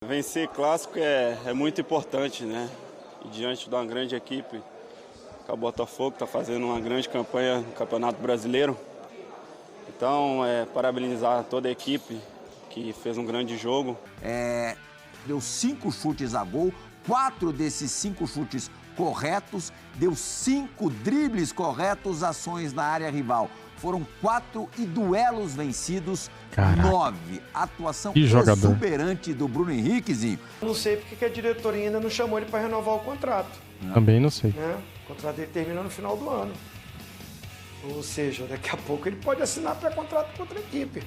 Vencer clássico é muito importante, né? E diante de uma grande equipe, que a Botafogo está fazendo uma grande campanha no Campeonato Brasileiro. Então, parabenizar toda a equipe que fez um grande jogo. Deu 5 chutes a gol, 4 desses 5 chutes corretos, deu 5 dribles corretos, ações na área rival. Foram 4 e duelos vencidos, 9. Atuação exuberante do Bruno Henriquezinho. Não sei porque que a diretoria ainda não chamou ele para renovar o contrato. Também não sei. Né? O contrato dele termina no final do ano. Ou seja, daqui a pouco ele pode assinar pré-contrato com outra equipe.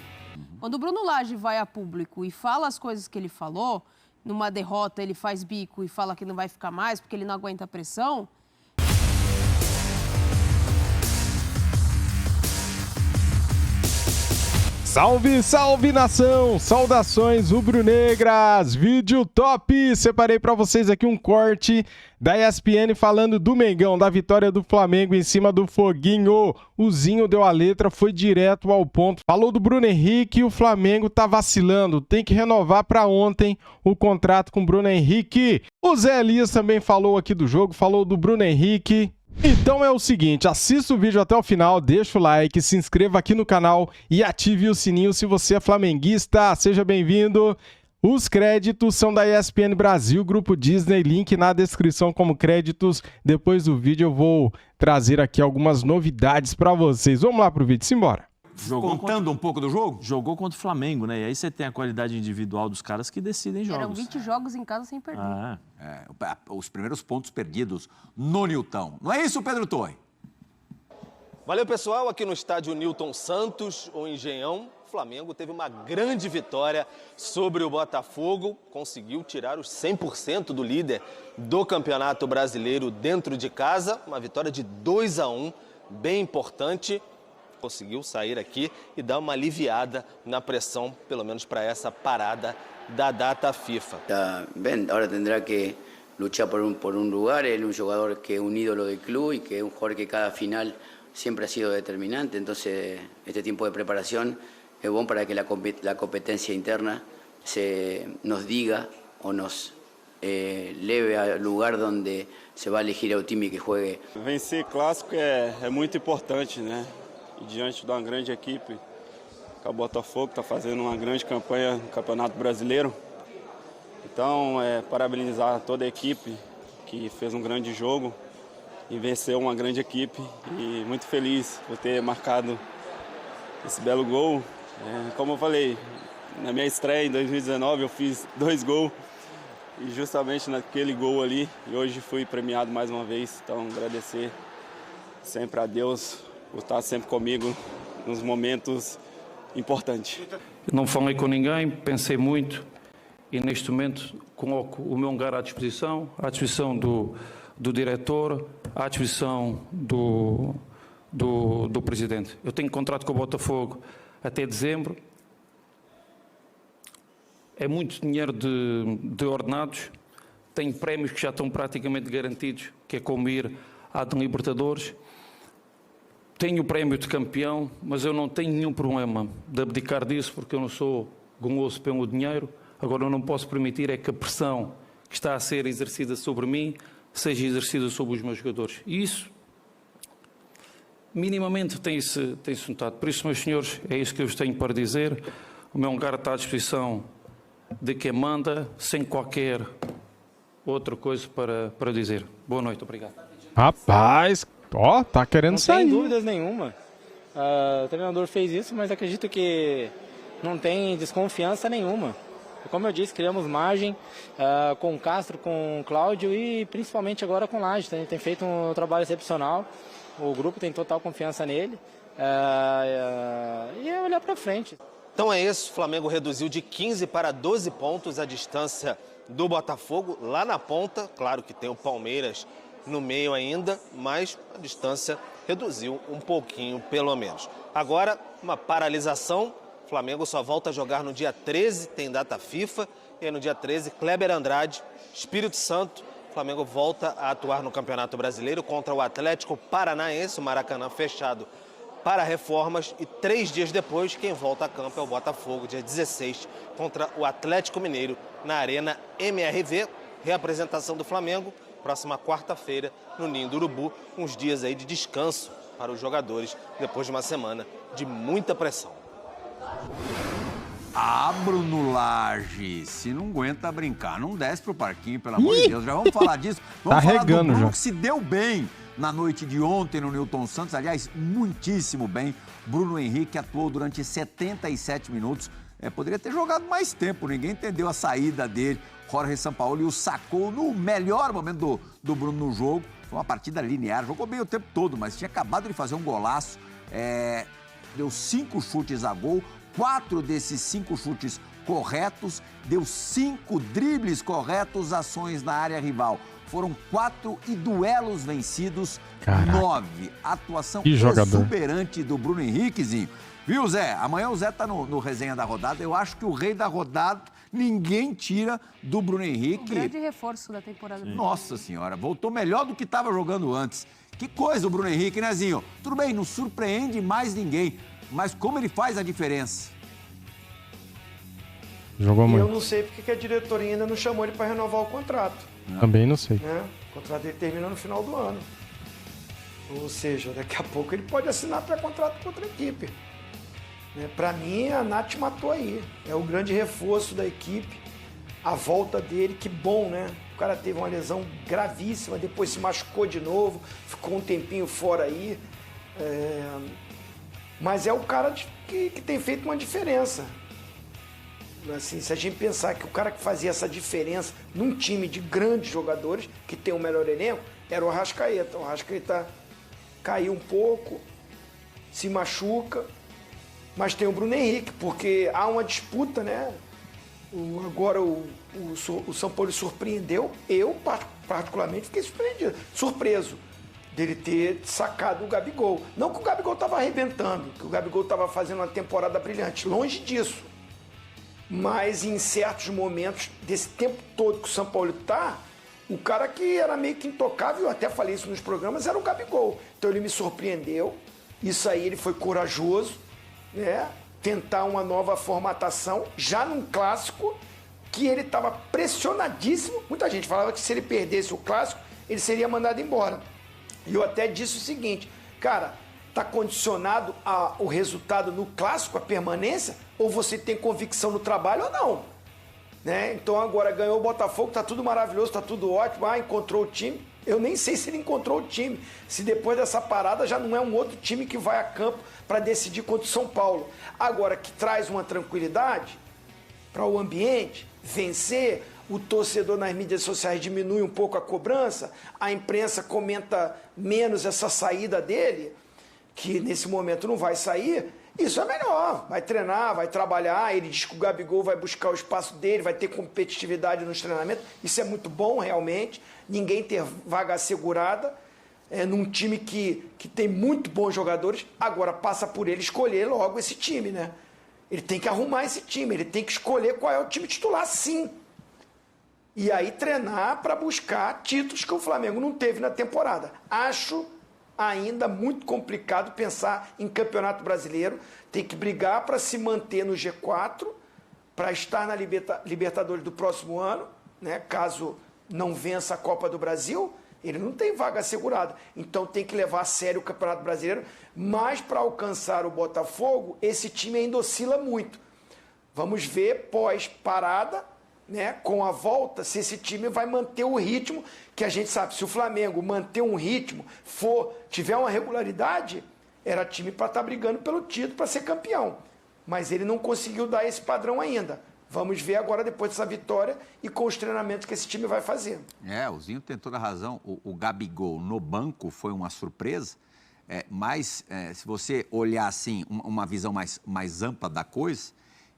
Quando o Bruno Lage vai a público e fala as coisas que ele falou, numa derrota ele faz bico e fala que não vai ficar mais porque ele não aguenta a pressão. Salve, salve nação! Saudações rubro-negras! Vídeo top! Separei pra vocês aqui um corte da ESPN falando do Mengão, da vitória do Flamengo em cima do Foguinho. O Zinho deu a letra, foi direto ao ponto. Falou do Bruno Henrique e o Flamengo tá vacilando. Tem que renovar pra ontem o contrato com o Bruno Henrique. O Zé Elias também falou aqui do jogo, falou do Bruno Henrique. Então é o seguinte, assista o vídeo até o final, deixa o like, se inscreva aqui no canal e ative o sininho se você é flamenguista. Seja bem-vindo. Os créditos são da ESPN Brasil, Grupo Disney, link na descrição como créditos. Depois do vídeo eu vou trazer aqui algumas novidades para vocês. Vamos lá pro vídeo, simbora. Contando um pouco do jogo? Jogou contra o Flamengo, né? E aí você tem a qualidade individual dos caras que decidem jogos. Eram 20 jogos em casa sem perder. Os primeiros pontos perdidos no Nilton. Não é isso, Pedro Torre? Valeu, pessoal. Aqui no estádio Nilton Santos, o Engenhão, o Flamengo teve uma grande vitória sobre o Botafogo. Conseguiu tirar os 100% do líder do Campeonato Brasileiro dentro de casa. Uma vitória de 2-1, bem importante. Conseguiu sair aqui e dar uma aliviada na pressão, pelo menos para essa parada da data FIFA. Bem, agora terá que luchar por um lugar. Ele é jogador que é ídolo do clube e que é jogador que cada final sempre ha sido determinante. Então, este tempo de preparação é bom para que a competência interna nos diga ou nos leve ao lugar onde se vai elegir o time que jogue. Vencer clássico é muito importante, né? E diante de uma grande equipe, que a Botafogo está fazendo uma grande campanha no Campeonato Brasileiro. Então, parabenizar toda a equipe que fez um grande jogo e venceu uma grande equipe. E muito feliz por ter marcado esse belo gol. Como eu falei, na minha estreia em 2019 eu fiz 2 gols. E justamente naquele gol ali, e hoje fui premiado mais uma vez. Então, agradecer sempre a Deus por estar sempre comigo nos momentos importantes. Não falei com ninguém, pensei muito e neste momento coloco o meu lugar à disposição do diretor, à disposição do presidente. Eu tenho contrato com o Botafogo até dezembro. É muito dinheiro de ordenados. Tenho prémios que já estão praticamente garantidos, que é como ir à de Libertadores. Tenho o prémio de campeão, mas eu não tenho nenhum problema de abdicar disso, porque eu não sou guloso pelo dinheiro. Agora, eu não posso permitir é que a pressão que está a ser exercida sobre mim seja exercida sobre os meus jogadores. E isso, minimamente, tem-se notado. Por isso, meus senhores, é isso que eu vos tenho para dizer. O meu lugar está à disposição de quem manda, sem qualquer outra coisa para dizer. Boa noite, obrigado. Rapaz, ó, tá querendo sair. Não tem dúvidas nenhuma. O treinador fez isso, mas acredito que não tem desconfiança nenhuma. Como eu disse, criamos margem com o Castro, com o Cláudio e principalmente agora com o Lage. Tem feito um trabalho excepcional. O grupo tem total confiança nele. E é olhar para frente. Então é isso, o Flamengo reduziu de 15 para 12 pontos a distância do Botafogo lá na ponta. Claro que tem o Palmeiras no meio ainda, mas a distância reduziu um pouquinho, pelo menos. Agora, uma paralisação. O Flamengo só volta a jogar no dia 13, tem data FIFA. E aí no dia 13, Kleber Andrade, Espírito Santo. O Flamengo volta a atuar no Campeonato Brasileiro contra o Atlético Paranaense, o Maracanã fechado para reformas. E 3 dias depois, quem volta a campo é o Botafogo, dia 16, contra o Atlético Mineiro, na Arena MRV. Reapresentação do Flamengo, próxima quarta-feira, no Ninho do Urubu. Uns dias aí de descanso para os jogadores, depois de uma semana de muita pressão. Bruno Lage, se não aguenta brincar, não desce pro parquinho, pelo amor de Deus. Já vamos falar disso. Vamos falar do Bruno, que se deu bem na noite de ontem no Newton Santos. Aliás, muitíssimo bem. Bruno Henrique atuou durante 77 minutos. Poderia ter jogado mais tempo, ninguém entendeu a saída dele. Jorge Sampaoli o sacou no melhor momento do Bruno no jogo. Foi uma partida linear, jogou bem o tempo todo, mas tinha acabado de fazer um golaço. Deu 5 chutes a gol, 4 desses 5 chutes corretos, deu 5 dribles corretos, ações na área rival. Foram 4 e duelos vencidos, 9. Atuação exuberante do Bruno Henriquezinho. Viu, Zé? Amanhã o Zé tá no resenha da rodada. Eu acho que o rei da rodada ninguém tira do Bruno Henrique. Um grande reforço da temporada. Nossa Senhora, voltou melhor do que estava jogando antes. Que coisa o Bruno Henrique, né, Zinho? Tudo bem, não surpreende mais ninguém, mas como ele faz a diferença? Jogou muito. Eu não sei porque que a diretoria ainda não chamou ele para renovar o contrato. Também não sei. O contrato dele termina no final do ano. Ou seja, daqui a pouco ele pode assinar pré-contrato com outra equipe. Para mim, a Nath matou aí. É o grande reforço da equipe. A volta dele, que bom, né? O cara teve uma lesão gravíssima, depois se machucou de novo, ficou um tempinho fora aí. Mas é o cara que tem feito uma diferença. Assim, se a gente pensar que o cara que fazia essa diferença num time de grandes jogadores, que tem o melhor elenco, era o Arrascaeta. O Arrascaeta caiu um pouco, se machuca, mas tem o Bruno Henrique, porque há uma disputa, né? Agora o São Paulo surpreendeu, eu particularmente fiquei surpreso dele ter sacado o Gabigol. Não que o Gabigol estava arrebentando, que o Gabigol estava fazendo uma temporada brilhante, longe disso. Mas em certos momentos, desse tempo todo que o São Paulo está, o cara que era meio que intocável, eu até falei isso nos programas, era o Gabigol. Então ele me surpreendeu, isso aí ele foi corajoso, né? Tentar uma nova formatação, já num clássico, que ele estava pressionadíssimo. Muita gente falava que se ele perdesse o clássico, ele seria mandado embora. E eu até disse o seguinte, cara, está condicionado ao resultado no clássico, a permanência, ou você tem convicção no trabalho ou não. Né? Então agora ganhou o Botafogo, está tudo maravilhoso, está tudo ótimo, encontrou o time. Eu nem sei se ele encontrou o time, se depois dessa parada já não é um outro time que vai a campo para decidir contra o São Paulo. Agora, que traz uma tranquilidade para o ambiente, vencer, o torcedor nas mídias sociais diminui um pouco a cobrança, a imprensa comenta menos essa saída dele, que nesse momento não vai sair, isso é melhor. Vai treinar, vai trabalhar, ele diz que o Gabigol vai buscar o espaço dele, vai ter competitividade nos treinamentos, isso é muito bom realmente, ninguém ter vaga assegurada, num time que tem muito bons jogadores, agora passa por ele escolher logo esse time, né? Ele tem que arrumar esse time, ele tem que escolher qual é o time titular, sim. E aí treinar para buscar títulos que o Flamengo não teve na temporada. Acho ainda muito complicado pensar em Campeonato Brasileiro, tem que brigar para se manter no G4, para estar na Libertadores do próximo ano, né? Caso não vença a Copa do Brasil, ele não tem vaga assegurada. Então tem que levar a sério o Campeonato Brasileiro, mas para alcançar o Botafogo, esse time ainda oscila muito. Vamos ver pós-parada, né, com a volta, se esse time vai manter o ritmo, que a gente sabe, se o Flamengo manter um ritmo, tiver uma regularidade, era time para estar brigando pelo título, para ser campeão. Mas ele não conseguiu dar esse padrão ainda. Vamos ver agora, depois dessa vitória, e com os treinamentos que esse time vai fazer. O Zinho tem toda a razão. O Gabigol no banco foi uma surpresa, mas se você olhar assim, uma visão mais ampla da coisa,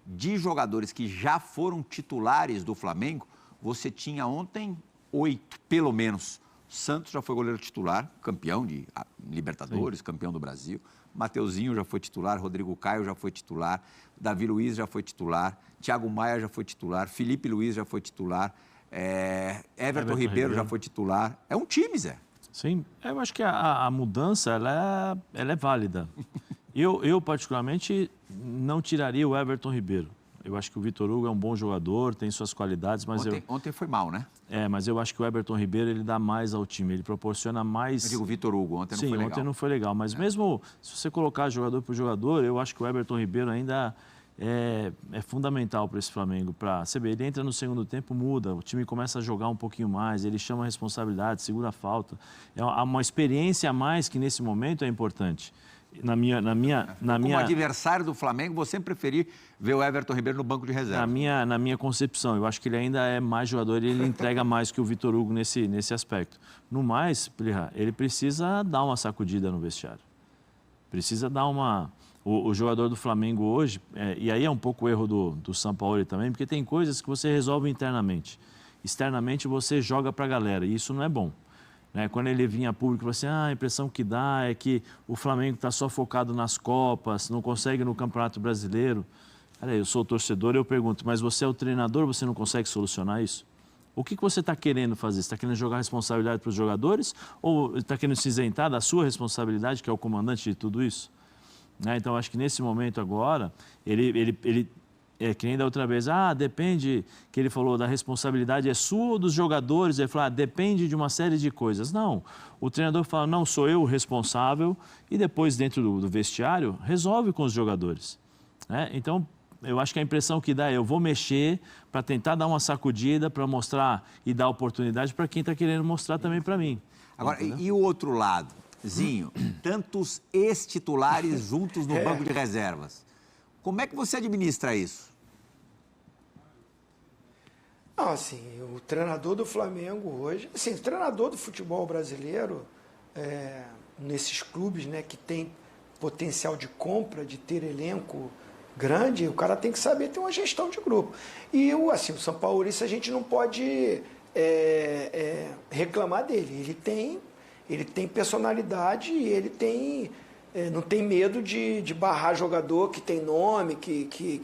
de jogadores que já foram titulares do Flamengo, você tinha ontem 8, pelo menos. Santos já foi goleiro titular, campeão de Libertadores, campeão do Brasil. Mateuzinho já foi titular, Rodrigo Caio já foi titular, Davi Luiz já foi titular, Thiago Maia já foi titular, Felipe Luiz já foi titular, Everton Ribeiro já foi titular. É um time, Zé. Sim, eu acho que a mudança ela é válida. Eu, particularmente, não tiraria o Everton Ribeiro. Eu acho que o Vitor Hugo é um bom jogador, tem suas qualidades, mas Ontem foi mal, né? Mas eu acho que o Everton Ribeiro, ele dá mais ao time, ele proporciona mais... Eu digo o Vitor Hugo, ontem não foi legal. Sim, ontem não foi legal, mas mesmo se você colocar jogador por jogador, eu acho que o Everton Ribeiro ainda é fundamental para esse Flamengo. Você vê, ele entra no segundo tempo, muda, o time começa a jogar um pouquinho mais, ele chama a responsabilidade, segura a falta. É uma experiência a mais que nesse momento é importante. Como adversário do Flamengo, vou sempre preferir ver o Everton Ribeiro no banco de reserva. Na minha concepção, eu acho que ele ainda é mais jogador e ele entrega mais que o Vitor Hugo nesse aspecto. No mais, ele precisa dar uma sacudida no vestiário. Precisa dar uma... O jogador do Flamengo hoje, e aí é um pouco o erro do Sampaoli também, porque tem coisas que você resolve internamente. Externamente você joga para a galera, e isso não é bom. Quando ele vinha a público, falou assim, a impressão que dá é que o Flamengo está só focado nas Copas, não consegue no Campeonato Brasileiro. Eu sou o torcedor, eu pergunto, mas você é o treinador, você não consegue solucionar isso? O que você está querendo fazer? Você está querendo jogar responsabilidade para os jogadores ou está querendo se isentar da sua responsabilidade, que é o comandante de tudo isso? Então, acho que nesse momento agora, ele que nem da outra vez, depende, que ele falou, da responsabilidade é sua ou dos jogadores, ele falou, depende de uma série de coisas. Não, o treinador fala, não, sou eu o responsável, e depois dentro do vestiário, resolve com os jogadores. Então, eu acho que a impressão que dá é, eu vou mexer para tentar dar uma sacudida, para mostrar e dar oportunidade para quem está querendo mostrar também para mim. Agora, e o outro lado? Zinho, tantos ex-titulares juntos no banco de reservas. Como é que você administra isso? Não, assim, o treinador do Flamengo hoje... Assim, o treinador do futebol brasileiro, nesses clubes, né, que tem potencial de compra, de ter elenco grande, o cara tem que saber ter uma gestão de grupo. E assim, o Sampaoli, isso a gente não pode reclamar dele. Ele tem personalidade e ele não tem medo de barrar jogador que tem nome,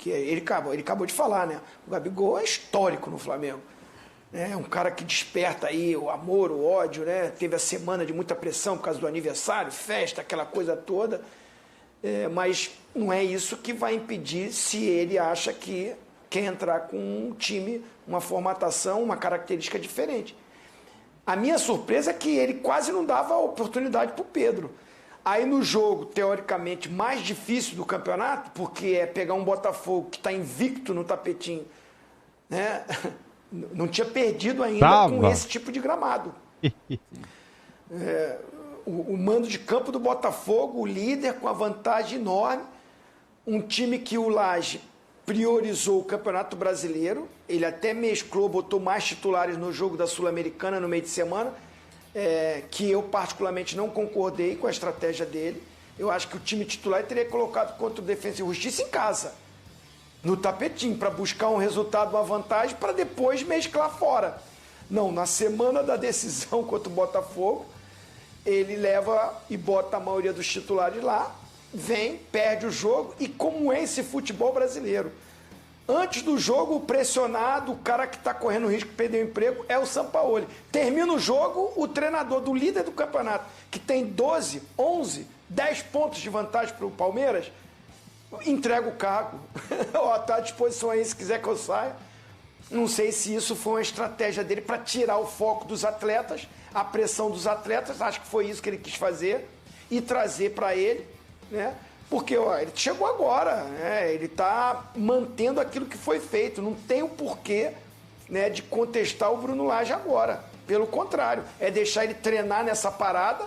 ele acabou de falar, né? O Gabigol é histórico no Flamengo. É um cara que desperta aí o amor, o ódio, né? Teve a semana de muita pressão por causa do aniversário, festa, aquela coisa toda. Mas não é isso que vai impedir se ele acha que quer entrar com um time, uma formatação, uma característica diferente. A minha surpresa é que ele quase não dava oportunidade para o Pedro. Aí no jogo, teoricamente, mais difícil do campeonato, porque é pegar um Botafogo que está invicto no tapetinho, né? Não tinha perdido ainda com esse tipo de gramado. O mando de campo do Botafogo, o líder com a vantagem enorme, um time que o Lage priorizou o Campeonato Brasileiro, ele até mesclou, botou mais titulares no jogo da Sul-Americana no meio de semana, que eu particularmente não concordei com a estratégia dele. Eu acho que o time titular teria colocado contra o Defensa e Justiça em casa, no tapetinho, para buscar um resultado, uma vantagem, para depois mesclar fora. Não, na semana da decisão contra o Botafogo, ele leva e bota a maioria dos titulares lá, vem, perde o jogo, e como é esse futebol brasileiro? Antes do jogo, o pressionado, o cara que está correndo o risco de perder o emprego, é o Sampaoli. Termina o jogo, o treinador do líder do campeonato, que tem 12, 11, 10 pontos de vantagem para o Palmeiras, entrega o cargo. Está à disposição aí se quiser que eu saia. Não sei se isso foi uma estratégia dele para tirar o foco dos atletas, a pressão dos atletas, acho que foi isso que ele quis fazer, e trazer para ele, né? Porque ele chegou agora, né? Ele está mantendo aquilo que foi feito, não tem o porquê, né, de contestar o Bruno Lage agora. Pelo contrário, é deixar ele treinar nessa parada,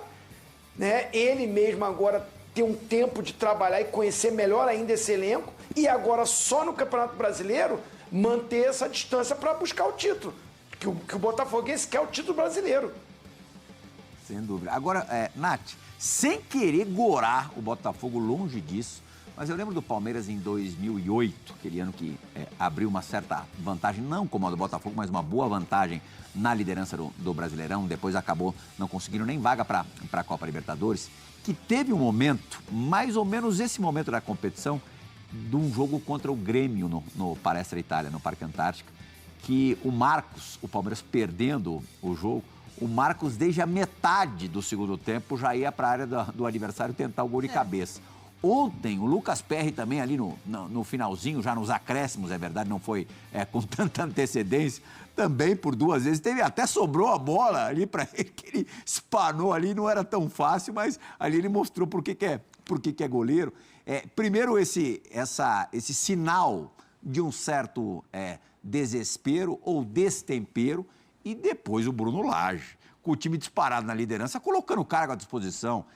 né? Ele mesmo agora ter um tempo de trabalhar e conhecer melhor ainda esse elenco, e agora só no Campeonato Brasileiro manter essa distância para buscar o título, que o Botafoguense quer o título brasileiro. Sem dúvida. Agora, Nath, sem querer gorar o Botafogo, longe disso, mas eu lembro do Palmeiras em 2008, aquele ano que abriu uma certa vantagem, não como a do Botafogo, mas uma boa vantagem na liderança do Brasileirão, depois acabou não conseguindo nem vaga para a Copa Libertadores, que teve um momento, mais ou menos esse momento da competição, de um jogo contra o Grêmio no Palestra Itália, no Parque Antártica, que o Marcos, o Palmeiras perdendo o jogo, o Marcos, desde a metade do segundo tempo, já ia para a área do adversário tentar o gol de cabeça. Ontem, o Lucas Perry também ali no finalzinho, já nos acréscimos, é verdade, não foi com tanta antecedência, também por 2 vezes, até sobrou a bola ali para ele, que ele espanou ali, não era tão fácil, mas ali ele mostrou por que é goleiro. Primeiro, esse sinal de um certo desespero ou destempero, e depois o Bruno Lage, com o time disparado na liderança, colocando o cargo à disposição.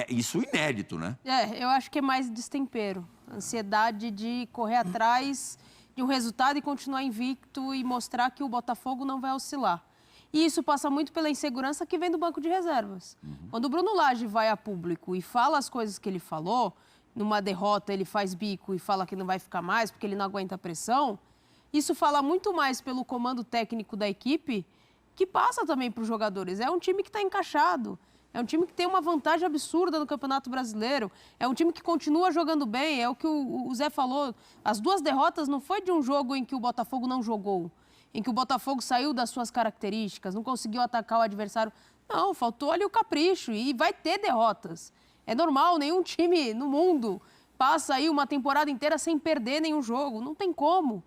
Isso inédito, né? Eu acho que é mais destempero. Ansiedade de correr atrás de um resultado e continuar invicto e mostrar que o Botafogo não vai oscilar. E isso passa muito pela insegurança que vem do banco de reservas. Quando o Bruno Lage vai a público e fala as coisas que ele falou, numa derrota ele faz bico e fala que não vai ficar mais porque ele não aguenta a pressão, isso fala muito mais pelo comando técnico da equipe, que passa também para os jogadores. É um time que está encaixado. É um time que tem uma vantagem absurda no Campeonato Brasileiro. É um time que continua jogando bem. É o que o Zé falou. As 2 derrotas não foi de um jogo em que o Botafogo não jogou, em que o Botafogo saiu das suas características, não conseguiu atacar o adversário. Não, faltou ali o capricho e vai ter derrotas. É normal, nenhum time no mundo passa aí uma temporada inteira sem perder nenhum jogo. Não tem como.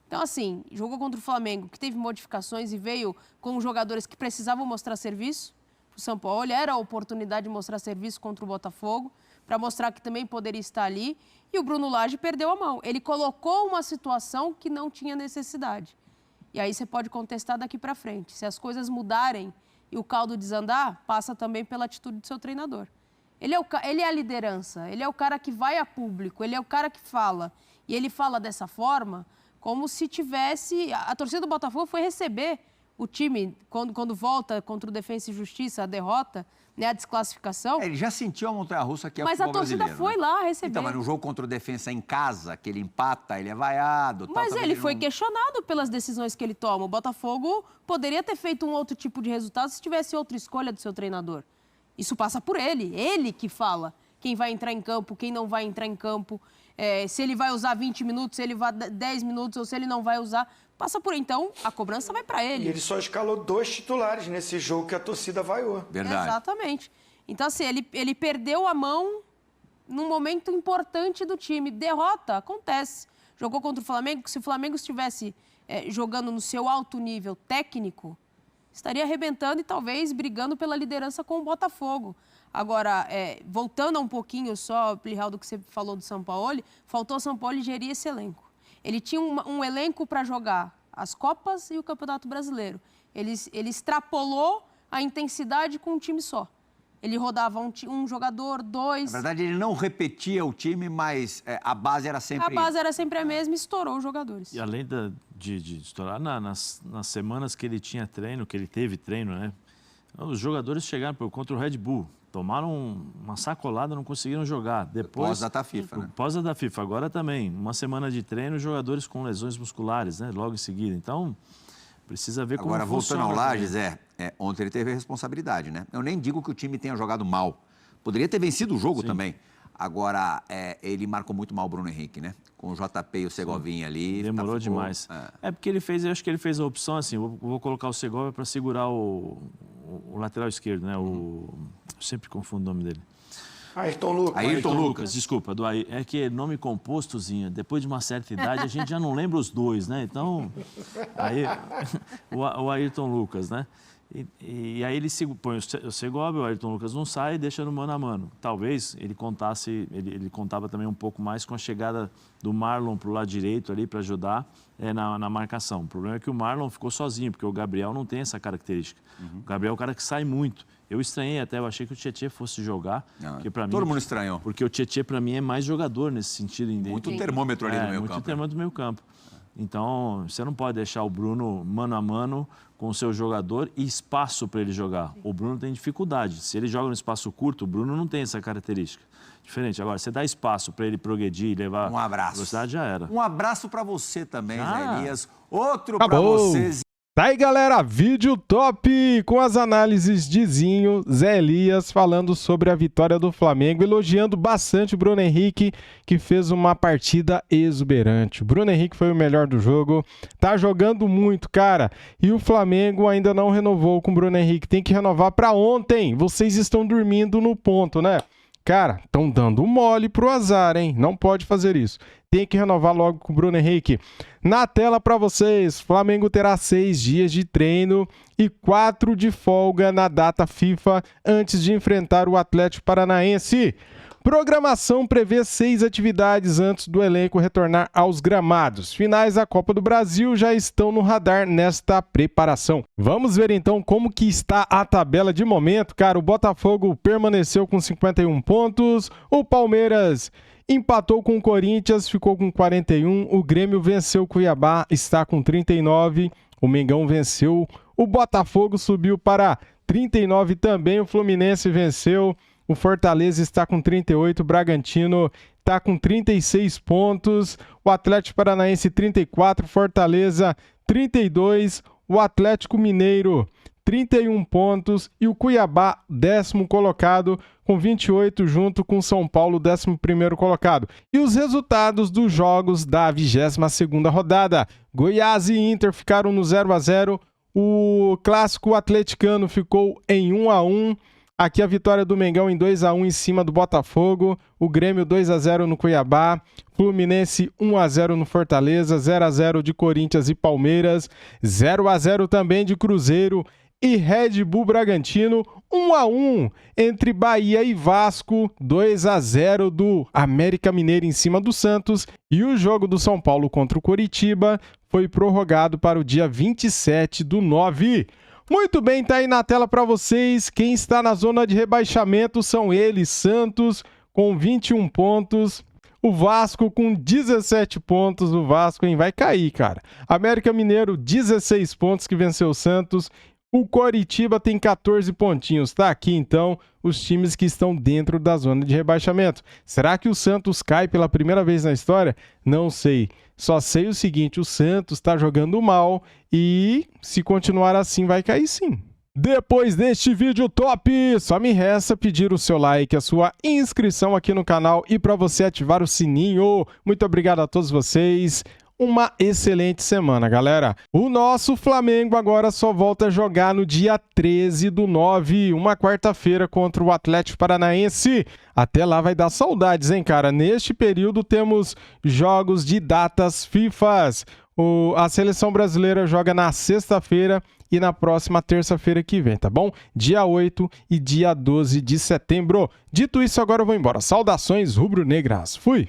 Então, assim, jogou contra o Flamengo, que teve modificações e veio com jogadores que precisavam mostrar serviço. O São Paulo era a oportunidade de mostrar serviço contra o Botafogo, para mostrar que também poderia estar ali. E o Bruno Lage perdeu a mão. Ele colocou uma situação que não tinha necessidade. E aí você pode contestar daqui para frente. Se as coisas mudarem e o caldo desandar, passa também pela atitude do seu treinador. Ele é a liderança, ele é o cara que vai a público, ele é o cara que fala. E ele fala dessa forma como se tivesse... A torcida do Botafogo foi receber o time, quando volta contra o Defensa e Justiça, a derrota, né, a desclassificação. Ele já sentiu a montanha-russa que é o futebol brasileiro. Mas a torcida foi lá receber. Então, mas no jogo contra o Defensa em casa, que ele empata, ele é vaiado. Mas ele foi questionado pelas decisões que ele toma. O Botafogo poderia ter feito um outro tipo de resultado se tivesse outra escolha do seu treinador. Isso passa por ele que fala quem vai entrar em campo, quem não vai entrar em campo, se ele vai usar 20 minutos, se ele vai 10 minutos ou se ele não vai usar. Passa por aí. Então, a cobrança vai para ele. E ele só escalou 2 titulares nesse jogo que a torcida vaiou. Verdade. Exatamente. Então, assim, ele perdeu a mão num momento importante do time. Derrota, acontece. Jogou contra o Flamengo, que se o Flamengo estivesse jogando no seu alto nível técnico, estaria arrebentando e talvez brigando pela liderança com o Botafogo. Agora, voltando a um pouquinho só, Plihal, do que você falou do Sampaoli, faltou ao Sampaoli gerir esse elenco. Ele tinha um elenco para jogar as Copas e o Campeonato Brasileiro. Ele extrapolou a intensidade com um time só. Ele rodava um jogador, 2... Na verdade, ele não repetia o time, mas a base era sempre... A base era sempre a mesma e estourou os jogadores. E além de estourar, nas semanas que ele tinha treino, que ele teve treino, né? Os jogadores chegaram contra o Red Bull. Tomaram uma sacolada, não conseguiram jogar. Depois, pós-data FIFA, né? Pós-data FIFA. Agora também, uma semana de treino, jogadores com lesões musculares, né? Logo em seguida. Então, precisa ver como funciona. Agora, voltando ao Lages, ontem ele teve a responsabilidade, né? Eu nem digo que o time tenha jogado mal. Poderia ter vencido o jogo também. Agora, ele marcou muito mal o Bruno Henrique, né? Com o JP e o Segovinha ali. Demorou demais. Porque ele fez, eu acho que ele fez a opção assim, vou colocar o Segovia para segurar o lateral esquerdo, né? Eu sempre confundo o nome dele. Ayrton Lucas. Ayrton Lucas, desculpa. É que é nome compostozinho. Depois de uma certa idade, a gente já não lembra os dois, né? Então, aí, o Ayrton Lucas, né? E aí ele põe o Segovia, o Ayrton Lucas não sai e deixa no mano a mano. Talvez ele contava também um pouco mais com a chegada do Marlon para o lado direito ali para ajudar na marcação. O problema é que o Marlon ficou sozinho, porque o Gabriel não tem essa característica. O Gabriel é o cara que sai muito. Eu estranhei até, eu achei que o Tietê fosse jogar. Todo mundo estranhou. Porque o Tietê, para mim, é mais jogador nesse sentido. Muito termômetro ali no meio campo. Muito termômetro no meio campo. Então, você não pode deixar o Bruno mano a mano com o seu jogador e espaço para ele jogar. O Bruno tem dificuldade. Se ele joga no espaço curto, o Bruno não tem essa característica. Diferente. Agora, você dá espaço para ele progredir e levar velocidade, já era. Um abraço para você também, Zé Elias. Outro para vocês. Tá aí, galera, vídeo top com as análises de Zinho, Zé Elias falando sobre a vitória do Flamengo, elogiando bastante o Bruno Henrique, que fez uma partida exuberante. O Bruno Henrique foi o melhor do jogo, tá jogando muito, cara, e o Flamengo ainda não renovou com o Bruno Henrique, tem que renovar para ontem. Vocês estão dormindo no ponto, né? cara, estão dando mole pro azar, hein? Não pode fazer isso. Tem que renovar logo com o Bruno Henrique. Na tela para vocês, Flamengo terá 6 dias de treino e 4 de folga na data FIFA antes de enfrentar o Atlético Paranaense. Programação prevê 6 atividades antes do elenco retornar aos gramados. Finais da Copa do Brasil já estão no radar nesta preparação. Vamos ver então como que está a tabela de momento. Cara, o Botafogo permaneceu com 51 pontos, o Palmeiras empatou com o Corinthians, ficou com 41, o Grêmio venceu o Cuiabá, está com 39, o Mengão venceu, o Botafogo subiu para 39 também, o Fluminense venceu, o Fortaleza está com 38, o Bragantino está com 36 pontos, o Atlético Paranaense 34, Fortaleza 32, o Atlético Mineiro 31 pontos e o Cuiabá, 10º colocado, com 28, junto com São Paulo, 11º colocado. E os resultados dos jogos da 22ª rodada. Goiás e Inter ficaram no 0-0, o Clássico Atleticano ficou em 1-1, aqui a vitória do Mengão em 2-1 em cima do Botafogo, o Grêmio 2-0 no Cuiabá, Fluminense 1-0 no Fortaleza, 0-0 de Corinthians e Palmeiras, 0-0 também de Cruzeiro e Red Bull Bragantino, 1-1 entre Bahia e Vasco, 2-0 do América Mineiro em cima do Santos, e o jogo do São Paulo contra o Coritiba foi prorrogado para o dia 27/9. Muito bem, tá aí na tela para vocês. Quem está na zona de rebaixamento são eles, Santos com 21 pontos, o Vasco com 17 pontos, o Vasco vai cair, cara. América Mineiro 16 pontos que venceu o Santos. O Coritiba tem 14 pontinhos. Tá aqui, então, os times que estão dentro da zona de rebaixamento. Será que o Santos cai pela primeira vez na história? Não sei. Só sei o seguinte, o Santos está jogando mal e, se continuar assim, vai cair sim. Depois deste vídeo top, só me resta pedir o seu like, a sua inscrição aqui no canal e para você ativar o sininho. Muito obrigado a todos vocês. Uma excelente semana, galera. O nosso Flamengo agora só volta a jogar no dia 13/9, uma quarta-feira contra o Atlético Paranaense. Até lá vai dar saudades, hein, cara? Neste período temos jogos de datas FIFAs. A seleção brasileira joga na sexta-feira e na próxima terça-feira que vem, tá bom? Dia 8 e dia 12 de setembro. Dito isso, agora eu vou embora. Saudações rubro-negras. Fui!